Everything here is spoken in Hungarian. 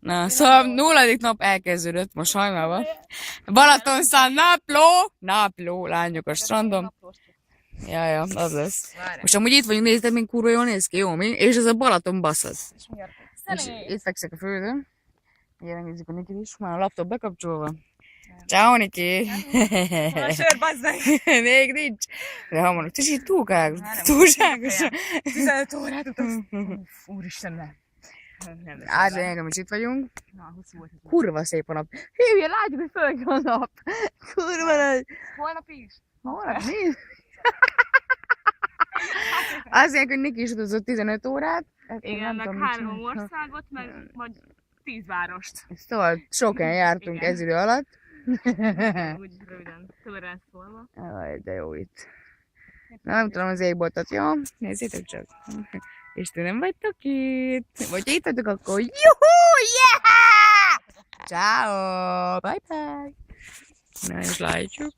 Na, szóval 0. nap elkezdődött most hajnalban. Balatonszán napló, lányok a strandon. Ja, az lesz. Most amúgy itt vagyunk, nézd, még kurva jól néz ki, jó mi? És ez a Balaton baszad. És itt fekszek a földön. Gyere, nézzük a Nikit is. Már a laptop bekapcsolva. Ciao, Niki! A sör, bazd meg! Még nincs. De ha mondok, kicsit túlságosan. 15 órát utaztam. Úristen, nem. Hát engem is itt vagyunk. Kurva szép a nap. Hívja, látjuk, hogy föl a nap. Kurva nagy. Holnap is? Holnap mi? Azért, hogy Niki is utazott 15 órát. Igen, meg 3 országot, meg vagy 10 várost. Szóval sokan jártunk ez idő alatt. Úgy röviden, többre szólva. Jaj, de jó itt. Na, nem tudom az égboltot, jó? Nézzétek csak. És ti nem vagytok itt. Vagy itt vagytok, akkor juhú, yeah! Ciao, bye bye. Na, és látjuk.